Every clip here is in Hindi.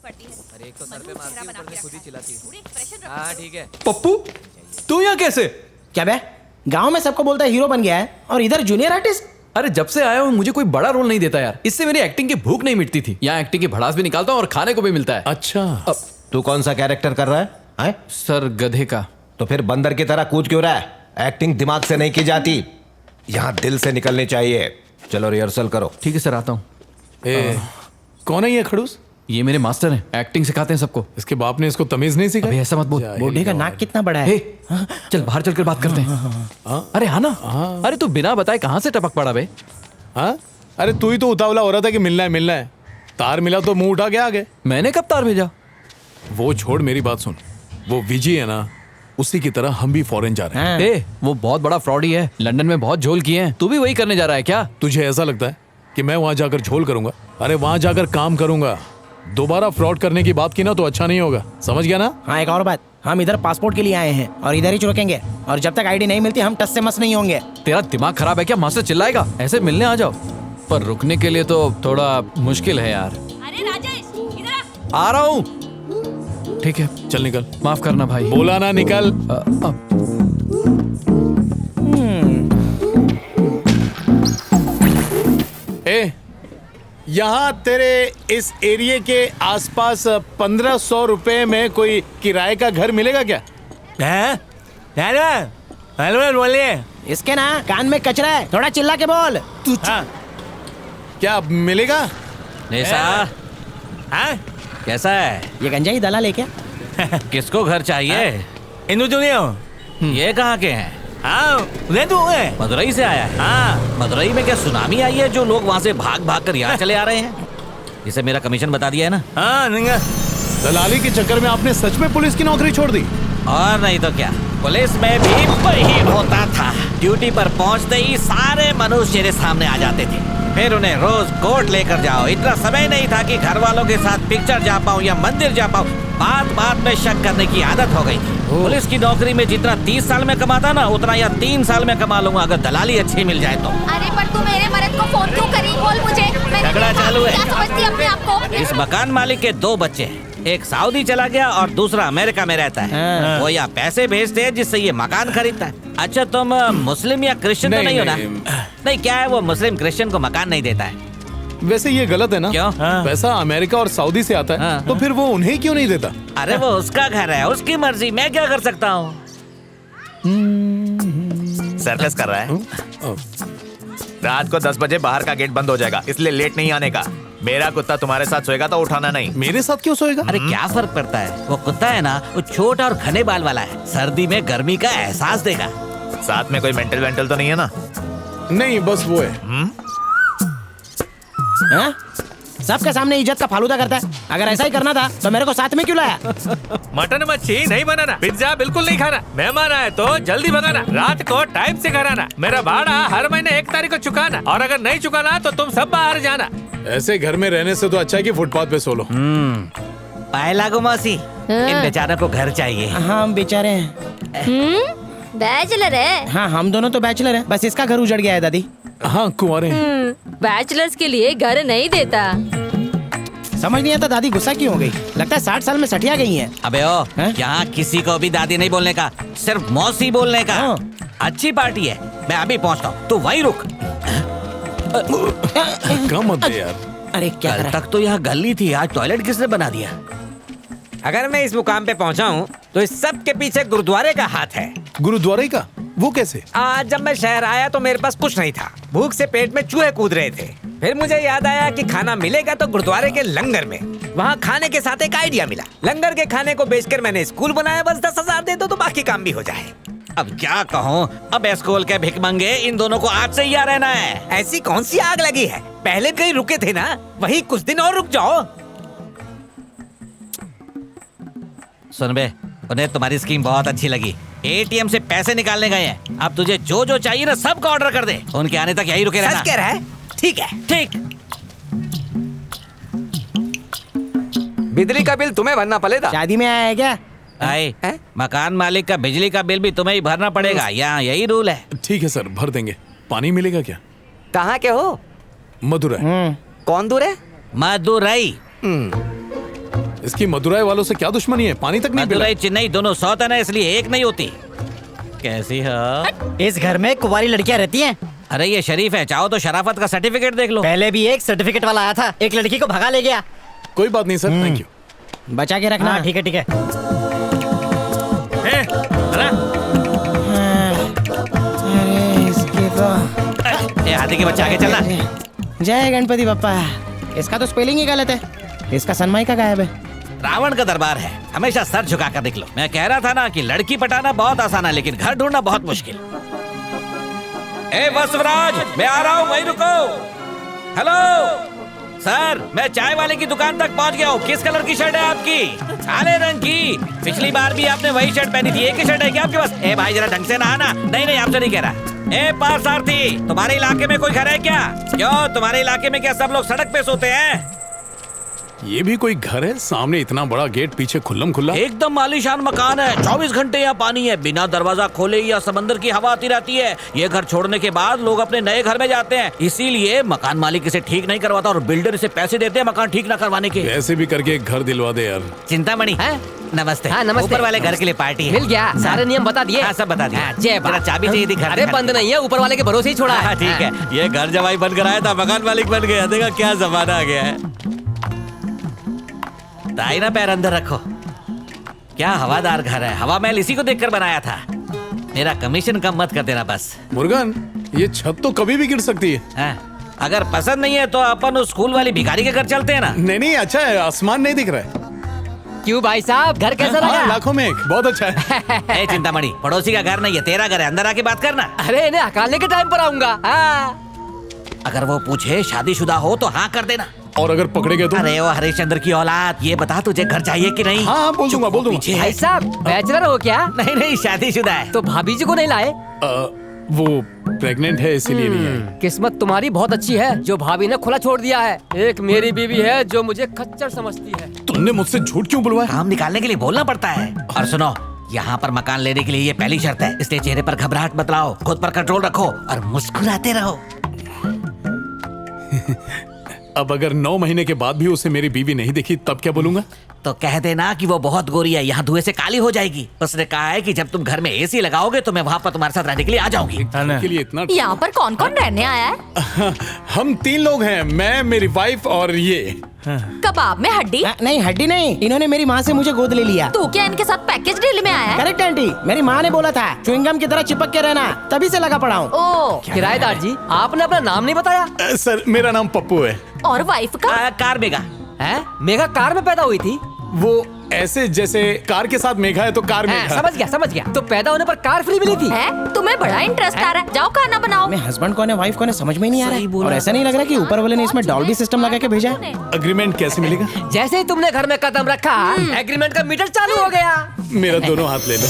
अरे एक तो सर पे मारती है, ऊपर से खुद ही चिल्लाती है। हाँ ठीक है। पप्पू तू यहाँ कैसे? क्या बे, गांव में सबको बोलता है हीरो बन गया है और इधर जूनियर आर्टिस्ट। अरे जब से आया हूँ मुझे कोई बड़ा रोल नहीं देता यार, इससे मेरी एक्टिंग की भूख नहीं मिटती थी। यहाँ एक्टिंग की भड़ास भी निकालता हूँ और खाने को भी मिलता है। अच्छा, अब तू कौन सा कैरेक्टर कर रहा है? सर गधे का। तो फिर बंदर की तरह कूद क्यों रहा है? एक्टिंग दिमाग से नहीं की जाती, यहाँ दिल से निकलनी चाहिए। चलो रिहर्सल करो। ठीक है सर, आता हूँ। कौन है ये खड़ूस? ये मेरे मास्टर हैं, एक्टिंग सिखाते हैं सबको। इसके बाप ने इसको तमीज नहीं सिखाई? अबे ऐसा मत बोल। बूढ़े का नाक कितना बड़ा है। चल बाहर चलकर बात करते हैं। अरे हाँ ना, अरे तू बिना बताए कहाँ से टपक पड़ा बे? हाँ? अरे तू ही तो उतावला हो रहा था कि मिलना है मिलना है। तार मिला तो मुंह उठा के आ गए। मैंने कब तार भेजा? वो छोड़, मेरी बात सुन। वो विजी है ना, उसी की तरह हम भी फॉरेन जा रहे हैं। ए, वो बहुत बड़ा फ्रॉडी है, लंदन में बहुत झोल किए हैं। तू भी वही करने जा रहा है क्या? तुझे ऐसा लगता है कि मैं वहां जाकर झोल करूंगा? अरे वहां जाकर काम करूंगा। दोबारा फ्रॉड करने की बात की ना तो अच्छा नहीं होगा, समझ गया ना? हाँ, एक और बात, हम इधर पासपोर्ट के लिए आए हैं और इधर ही रुकेंगे और जब तक आईडी नहीं मिलती हम टस से मस नहीं होंगे। तेरा दिमाग खराब है क्या? मास्टर चिल्लाएगा। ऐसे मिलने आ जाओ, पर रुकने के लिए तो थोड़ा मुश्किल है यार। अरे राजेश इधर आ रहा हूँ। ठीक है, चल निकल। माफ करना भाई। बोला ना निकल। ए, यहाँ तेरे इस एरिया के आसपास 1500 रुपए में कोई किराए का घर मिलेगा क्या? बोलिए। इसके ना कान में कचरा है, थोड़ा चिल्ला के बोल। हाँ। क्या मिलेगा? कैसा है? ये गंजा ही दलाल है क्या? किसको घर चाहिए? इंदु जूनियर। ये कहाँ के हैं? मदुरई से आया है। हाँ। मदुरई में क्या सुनामी आई है जो लोग वहाँ से भाग भाग कर यहाँ चले आ रहे हैं? इसे मेरा कमीशन बता दिया है ना? हाँ, दलाली के चक्कर में आपने सच में पुलिस की नौकरी छोड़ दी? और नहीं तो क्या, पुलिस में भी वही होता था। ड्यूटी पर पहुँचते ही सारे मनुष्य मेरे सामने आ जाते थे, फिर उन्हें रोज कोर्ट लेकर जाओ। इतना समय नहीं था कि घर वालों के साथ पिक्चर जा पाऊँ या मंदिर जा पाऊँ। बात बात में शक करने की आदत हो गई थी। पुलिस की नौकरी में जितना 30 साल में कमाता ना, उतना या 3 साल में कमा लूंगा अगर दलाली अच्छी मिल जाए तो। अरे पर तू मेरे मर्द को फोन क्यों करी? बोल मुझे। झगड़ा चालू है। क्या समझती अपने आप को? इस मकान मालिक के 2 बच्चे हैं, एक सऊदी चला गया और दूसरा अमेरिका में रहता है। वो यहाँ पैसे भेजते हैं जिससे ये मकान खरीदता है। अच्छा तुम मुस्लिम या क्रिश्चियन तो नहीं हो ना? नहीं, क्या है वो मुस्लिम क्रिश्चियन को मकान नहीं देता है। वैसे ये गलत है ना? क्यों? पैसा अमेरिका और सऊदी से आता है। हाँ। तो फिर वो उन्हें क्यों नहीं देता? अरे वो उसका घर है, उसकी मर्जी, मैं क्या कर सकता हूँ? सर्कस कर रहा है। रात को 10 बजे बाहर का गेट बंद हो जाएगा, इसलिए लेट नहीं आने का। मेरा कुत्ता तुम्हारे साथ सोएगा तो उठाना नहीं। मेरे साथ क्यों सोएगा? अरे क्या फर्क पड़ता है? वो कुत्ता है ना, वो छोटा और घने बाल वाला है, सर्दी में गर्मी का एहसास देगा। साथ में कोई मेंटल वेंटल तो नहीं है ना? नहीं, बस वो है। हाँ? सबके सामने इज्जत का फालूदा करता है। अगर ऐसा ही करना था तो मेरे को साथ में क्यों लाया? मटन मच्छी नहीं बनाना, पिज्जा बिल्कुल नहीं खाना, मेहमान आए तो जल्दी भगाना, रात को टाइम से घर आना, मेरा भाड़ा हर महीने 1 तारीख को चुकाना, और अगर नहीं चुकाना तो तुम सब बाहर जाना। ऐसे घर में रहने से तो अच्छा है कि फुटपाथ पे सो लो। पाए लागू मौसी, इन बेचारों को घर चाहिए। हाँ, हम बेचारे हैं। बैचलर है। हाँ, हम दोनों तो बैचलर हैं, बस इसका घर उजड़ गया है दादी। हाँ, कुंवारे हैं। बैचलर्स के लिए घर नहीं देता। समझ नहीं आता दादी गुस्सा क्यों हो गई? लगता है 60 साल में सठिया गई हैं। अबे ओ, यहाँ किसी को भी दादी नहीं बोलने का, सिर्फ मौसी बोलने का। अच्छी पार्टी है, मैं अभी पहुँचता हूँ, तू वहीं रुक। कम मत दे यार। अरे क्या कल तक तो यहाँ गली थी, आज टॉयलेट किसने बना दिया? अगर मैं इस मुकाम पे पहुंचा हूँ तो इस सब के पीछे गुरुद्वारे का हाथ है। गुरुद्वारे का? वो कैसे? आज जब मैं शहर आया तो मेरे पास कुछ नहीं था, भूख से पेट में चूहे कूद रहे थे। फिर मुझे याद आया कि खाना मिलेगा तो गुरुद्वारे के लंगर में। वहाँ खाने के साथ एक आइडिया मिला, लंगर के खाने को बेचकर मैंने स्कूल बनाया। बस 10,000 दे दो तो बाकी काम भी हो जाए। अब क्या कहूँ, अब स्कूल के भिखमंगे इन दोनों को आज से यहाँ रहना है। ऐसी कौन सी आग लगी है? पहले कहीं रुके थे ना, वही कुछ दिन और रुक जाओ। सुन बे, उन्हें तुम्हारी स्कीम बहुत अच्छी लगी। एटीएम से पैसे निकालने गए हैं, अब तुझे जो जो चाहिए ना सबका ऑर्डर कर दे, उनके आने तक यही रुके रहना। सच कह रहा है? ठीक है। ठीक। बिजली का बिल तुम्हें भरना पड़ेगा। शादी में आया है क्या? आए, मकान मालिक का बिजली का बिल भी तुम्हें ही भरना पड़ेगा, यहाँ यही रूल है। ठीक है सर, भर देंगे। पानी मिलेगा क्या? कहाँ के हो? मदुरई। कौन दूर है? मदुरई। इसकी मदुराई वालों से क्या दुश्मनी है? पानी तक नहीं पिला। मदुरई चेन्नई दोनों सौत है ना, इसलिए एक नहीं होती। कैसी हो? इस घर में कुंवारी लड़कियां रहती हैं। अरे ये शरीफ है, चाहो तो शराफत का सर्टिफिकेट देख लो। पहले भी एक सर्टिफिकेट वाला आया था, एक लड़की को भगा ले गया। कोई बात नहीं सर, थैंक यू। बचा के रखना। ठीक है ठीक है। ए, हाथी के बच्चे आगे चलना। जय गणपति बप्पा। इसका तो स्पेलिंग ही गलत है। इसका सनमाइका गायब है। रावण का दरबार है, हमेशा सर झुकाकर निकलो। मैं कह रहा था ना कि लड़की पटाना बहुत आसान है, लेकिन घर ढूंढना बहुत मुश्किल। ए वसवराज, मैं आ रहा हूँ, वहीं रुको। हेलो सर, मैं चाय वाले की दुकान तक पहुंच गया हूँ। किस कलर की शर्ट है आपकी? काले रंग की। पिछली बार भी आपने वही शर्ट पहनी थी, एक ही शर्ट है क्या आपके पास? ए भाई जरा ढंग से नहाना। नहीं आपसे नहीं कह रहा। ए पार्थसारथी, तुम्हारे इलाके में कोई घर है क्या? क्यों, तुम्हारे इलाके में क्या सब लोग सड़क पे सोते हैं? ये भी कोई घर है? सामने इतना बड़ा गेट, पीछे खुल्लम खुल्ला। एकदम आलीशान मकान है। 24 घंटे यहाँ पानी है, बिना दरवाजा खोले या समंदर की हवा आती रहती है। ये घर छोड़ने के बाद लोग अपने नए घर में जाते हैं, इसीलिए मकान मालिक इसे ठीक नहीं करवाता और बिल्डर इसे पैसे देते हैं मकान ठीक न करवाने के। ऐसे भी करके एक घर दिलवा दे यार। चिंतामणि, नमस्ते। हाँ, नमस्ते। ऊपर वाले घर के लिए पार्टी है। मिल गया, सारे नियम बता दिए। हाँ, सब बता दिए। हाँ, जय जरा चाबी चाहिए थी घर अरे की। बंद नहीं है, ऊपर वाले के भरोसे ही छोड़ा है। ठीक है, ये घर जवाई बन कर आया था, मकान मालिक बन गया। देखा क्या जमाना आ गया है। दाहिना पैर अंदर रखो। क्या हवादार घर है, हवा महल इसी को देखकर बनाया था। मेरा कमीशन कम मत कर देना बस। मुर्गन, ये छत तो कभी भी गिर सकती है। हाँ, अगर पसंद नहीं है तो अपन उस स्कूल वाली भिखारी के घर चलते हैं ना। नहीं अच्छा है, आसमान नहीं दिख रहा है। क्यों भाई साहब, घर कैसा हाँ, लगा? लाखों में एक, बहुत अच्छा है। ए चिंतामणि, पड़ोसी का घर नहीं है, तेरा घर है, अंदर आके बात करना। अरे इन्हें हकालने के टाइम पर आऊंगा। हाँ। अगर वो पूछे शादीशुदा हो तो हाँ कर देना। और अगर पकड़े गए तो? अरे वो हरिश्चंद्र की औलाद, ये बता तुझे घर चाहिए कि नहीं? हाँ, बोल दूंगा। पीछे है। भाई साहब, बैचलर हो क्या? नहीं शादीशुदा है। तो भाभी जी को नहीं लाए? वो प्रेग्नेंट है, इसीलिए नहीं है। किस्मत तुम्हारी बहुत अच्छी है जो भाभी ने खुला छोड़ दिया है। एक मेरी बीवी है जो मुझे खच्चर समझती है। तुमने मुझसे झूठ क्यों बुलवाया? काम निकालने के लिए बोलना पड़ता है। और सुनो, यहाँ पर मकान लेने के लिए ये पहली शर्त है, इसलिए चेहरे पर घबराहट मत लाओ, खुद पर कंट्रोल रखो और मुस्कुराते रहो। अब अगर 9 महीने के बाद भी उसे मेरी बीवी नहीं दिखी तब क्या बोलूंगा? तो कह देना कि वो बहुत गोरी है, यहाँ धुएं से काली हो जाएगी। उसने कहा है कि जब तुम घर में एसी लगाओगे तो मैं वहाँ पर तुम्हारे साथ रहने के लिए आ जाऊंगी। के लिए इतना यहाँ पर कौन कौन रहने आया है? हम 3 लोग हैं, मैं, मेरी वाइफ और ये। कबाब में हड्डी? नहीं हड्डी नहीं, इन्होंने मेरी माँ से मुझे गोद ले लिया। तू क्या इनके साथ पैकेज डील में आया है? करेक्ट आंटी, मेरी माँ ने बोला था च्युइंगम की तरह चिपक के रहना, तभी से लगा पड़ा हूँ। ओ, किराएदार जी, आपने अपना नाम नहीं बताया। सर, मेरा नाम पप्पू है। और वाइफ का? कार मेगा है? मेघा कार में पैदा हुई थी? वो ऐसे जैसे कार के साथ मेघा है तो कार हाँ, मेघा। समझ गया। तो पैदा होने पर कार फ्री मिली थी? है? तुम्हें बड़ा इंटरेस्ट आ रहा है, जाओ खाना बनाओ। मैं हस्बैंड कौन है, वाइफ कौन है, समझ में ही नहीं आ रहा है। और ऐसा नहीं लग रहा कि ऊपर वाले ने इसमें डॉल्बी सिस्टम लगा के भेजा है। अग्रीमेंट कैसे मिलेगा? जैसे ही तुमने घर में कदम रखा, एग्रीमेंट का मीटर चालू हो गया। मेरा दोनों हाथ ले लो।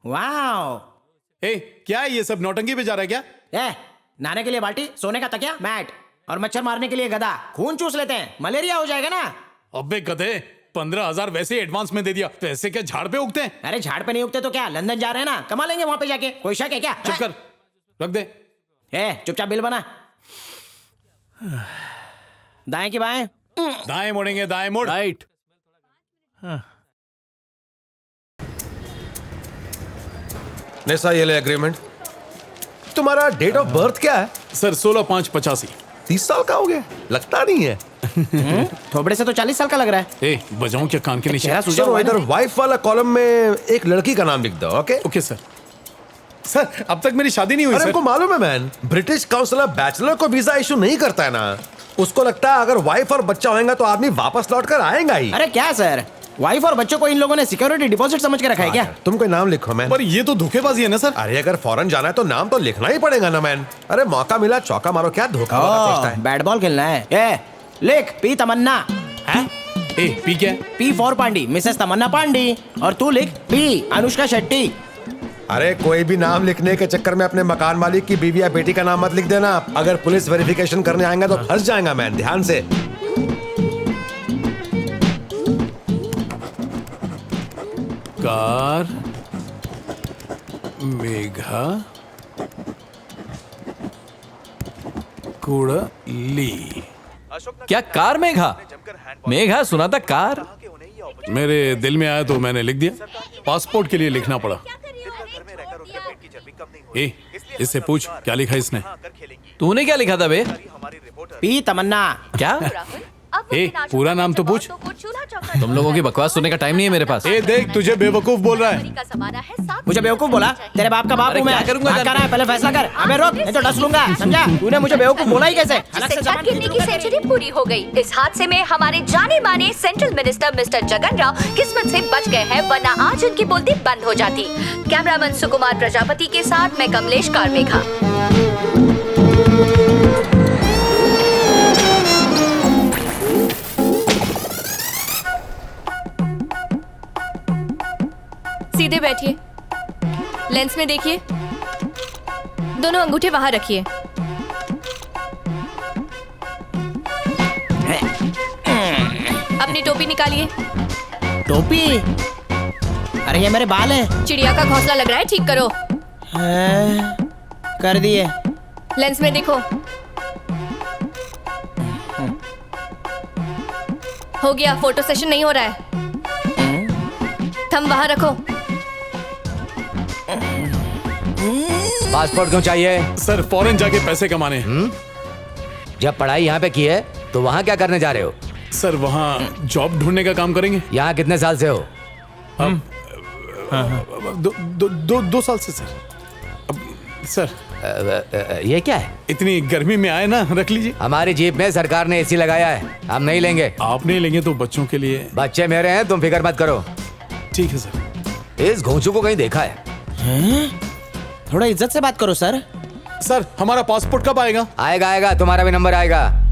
वाओ। ए, क्या है ये सब? नौटंकी पे जा रहा है क्या? नहाने के लिए बाल्टी, सोने का तकिया, मैट और मच्छर मारने के लिए गदा। खून चूस लेते हैं, मलेरिया हो जाएगा ना। अबे गधे, 15,000 वैसे ही एडवांस में दे दिया, पैसे क्या झाड़ पे उगते हैं? अरे झाड़ पे नहीं उगते तो क्या, लंदन जा रहे हैं ना, कमा लेंगे वहां पे जाके। कोई शक है क्या? चुप कर, रख दे। चुपचाप बिल बना। दाएं की बाएं? दाएं मोड़ेंगे, दाएं मोड़। राइट। नेसा, ये ले एग्रीमेंट। तुम्हारा डेट ऑफ बर्थ क्या है? सर 16/5/85। 30 साल का हो गया? लगता नहीं है। थोबड़े से तो 40 साल का लग रहा है। ए, बजाऊं क्या कान के नीचे? चेहरा सूजा चलो हुआ है ना। इधर वाइफ वाला कॉलम में एक लड़की का नाम लिख दो। Okay okay sir. सर, अब तक मेरी शादी नहीं हुई अरे सर। हमको मालूम है मैन, ब्रिटिश काउंसिलर बैचलर को वीजा इशू नहीं करता है ना। उसको लगता है अगर वाइफ और बच्चा होगा तो आदमी वापस लौट कर आएगा ही। अरे क्या सर, वाइफ और बच्चों को इन लोगों ने सिक्योरिटी डिपॉजिट समझ के रखा है क्या? तुम कोई नाम लिखो मैन। पर ये तो धोखेबाजी है ना सर। अरे अगर फॉरेन जाना है तो नाम तो लिखना ही पड़ेगा ना मैन। अरे मौका मिला चौका मारो, क्या धोखा सोचता है? बैट बॉल खेलना है। लिख पी तमन्ना। ए, पी क्या? पी फॉर पांडी, मिसेस तमन्ना पांडी। और तू लिख पी अनुष्का शेट्टी। अरे कोई भी नाम लिखने के चक्कर में अपने मकान मालिक की बीवी या बेटी का नाम मत लिख देना। अगर पुलिस वेरिफिकेशन करने आएंगे तो फंस जाएगा मैन, ध्यान से। कार मेघा कुड़ली। क्या कार मेघा? मेघा सुना था कार। मेरे दिल में आया तो मैंने लिख दिया। पासपोर्ट के लिए लिखना पड़ा। ए, इससे पूछ क्या लिखा इसने। तूने क्या लिखा था बे? पी तमन्ना। क्या? ए, पूरा नाम तो पूछ। तुम लोगों की बकवास सुनने का टाइम नहीं है मेरे पास। ए देख, तुझे बेवकूफ बोल रहा है। मुझे बेवकूफ बोला? तेरे बाप का बाप अरे हूँ मैं। क्या करूंगा क्या जान करना है पहले फैसला कर। अबे रोक, नहीं तो डस लूंगा, समझा? तूने मुझे बेवकूफ बोला ही कैसे? अलग से जबान गिरने की सेंचुरी पूरी हो गई। इस हादसे में हमारे जाने माने central minister mister Jagan Rao किस्मत से बच गए हैं, वरना आज उनकी बोलती बंद हो जाती। कैमरामैन सुकुमार प्रजापति के साथ मैं कमलेश कारमेघा। सीधे बैठिए, लेंस में देखिए, दोनों अंगूठे वहां रखिए। अपनी टोपी निकालिए। टोपी? अरे ये मेरे बाल हैं। चिड़िया का घोंसला लग रहा है, ठीक करो। कर दिए। लेंस में देखो। हो गया, फोटो सेशन नहीं हो रहा है। थंब वहां रखो। पासपोर्ट क्यों चाहिए? सर फॉरेन जाके पैसे कमाने। जब पढ़ाई यहाँ पे की है तो वहाँ क्या करने जा रहे हो? सर वहाँ जॉब ढूंढने का काम करेंगे। यहाँ कितने साल से हो? दो साल से सर। सर ये क्या है? इतनी गर्मी में आए ना, रख लीजिए। हमारी जीप में सरकार ने एसी लगाया है, हम नहीं लेंगे। आप नहीं लेंगे तो बच्चों के लिए। बच्चे मेरे हैं, तुम फिक्र मत करो। ठीक है सर। इस घोंचू को कहीं देखा है? थोड़ा इज्जत से बात करो सर। सर हमारा पासपोर्ट कब आएगा? आएगा, तुम्हारा भी नंबर आएगा।